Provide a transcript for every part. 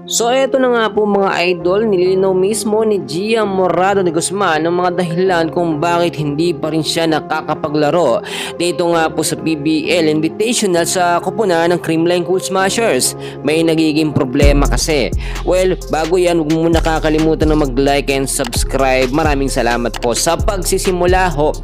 So eto na nga po mga idol, nilinaw mismo ni Gia Morado de Guzman ang mga dahilan kung bakit hindi pa rin siya nakakapaglaro dito nga po sa PBL Invitational sa koponan ng Creamline Cool Smashers. May nagiging problema kasi. Well, bago yan, huwag mo nakakalimutan na mag-like and subscribe. Maraming salamat po sa pagsisimula ho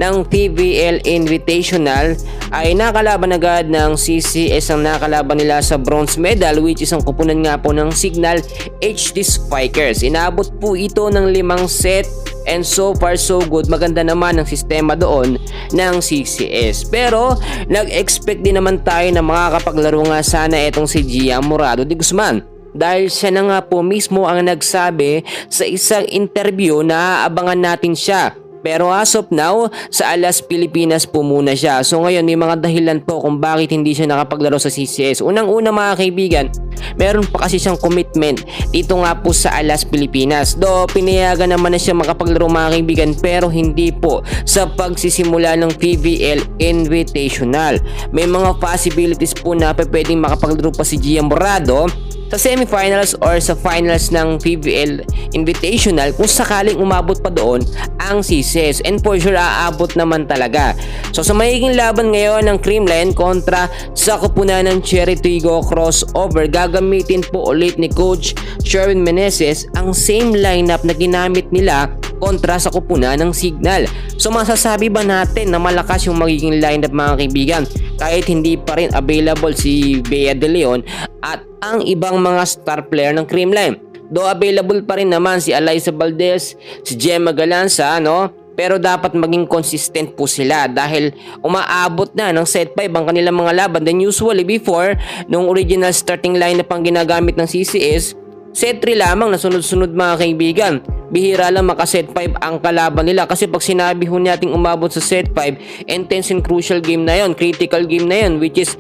ng PBL Invitational ay nakalaban agad ng CCS ang nakalaban nila sa bronze medal, which is ang kupunan nga po ng Signal HD Spikers. Inabot po ito ng 5 set and so far so good. Maganda naman ang sistema doon ng CCS. Pero nag-expect din naman tayo na makakapaglaro nga sana itong si Gia Morado de Guzman. Dahil siya na nga po mismo ang nagsabi sa isang interview na aabangan natin siya. Pero as of now, sa Alas Pilipinas po muna siya. So ngayon may mga dahilan po kung bakit hindi siya nakapaglaro sa CCS. Unang-una mga kaibigan, meron pa kasi siyang commitment dito nga po sa Alas Pilipinas. Do pinayagan naman na siya makapaglaro mga kaibigan, pero hindi po sa pagsisimula ng PBL Invitational. May mga possibilities po na pwedeng makapaglaro pa si Gia Morado sa semifinals or sa finals ng PBL Invitational kung sakaling umabot pa doon ang CCS, and for sure aabot naman talaga. So sa magiging laban ngayon ng Creamline kontra sa koponan ng Cherry Trigo crossover, gagamitin po ulit ni Coach Sherwin Meneses ang same lineup na ginamit nila kontra sa koponan ng Signal. So masasabi ba natin na malakas yung magiging lineup mga kaibigan kahit hindi pa rin available si Bea De Leon at ang ibang mga star player ng Creamline? Do available pa rin naman si Alyssa Valdez, si Gemma Galanza, no? Pero dapat maging consistent po sila dahil umaabot na ng set 5 ang kanilang mga laban. Then usually before, nung original starting lineup ang ginagamit ng CCS, set 3 lamang na sunod-sunod mga kaibigan. Bihira lang maka-set 5 ang kalaban nila kasi pag sinabi ho nating umabot sa set 5, intense and crucial game na yon, critical game na yon, which is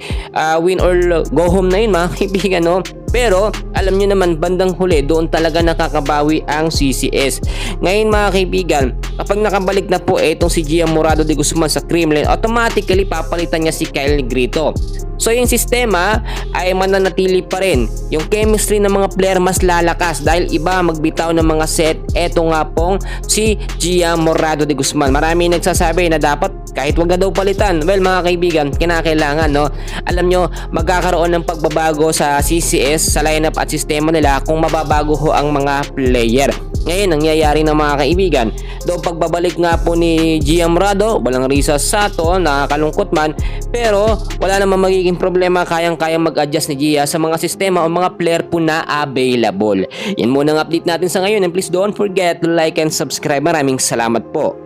win or go home na yun mga kaibigan, no? Pero alam nyo naman bandang huli doon talaga nakakabawi ang CCS. Ngayon mga kaibigan, kapag nakabalik na po itong si Gia Morado de Guzman sa Creamline, automatically papalitan niya si Kyle Negrito. So yung sistema ay mananatili pa rin. Yung chemistry ng mga player mas lalakas dahil iba magbitaw ng mga set. Eto nga pong si Gia Morado de Guzman. Marami nagsasabi na dapat kahit wag na daw palitan. Well mga kaibigan, kinakailangan, no? Alam nyo, magkakaroon ng pagbabago sa CCS, sa lineup at sistema nila kung mababago ho ang mga player. Ngayon, nangyayari ng mga kaibigan. Doon pagbabalik nga po ni Gia Morado, walang Risa Sato, nakakalungkot man. Pero wala namang magiging problema, kayang-kayang mag-adjust ni Gia sa mga sistema o mga player po na available. Yan muna ang update natin sa ngayon, and please don't forget to like and subscribe. Maraming salamat po.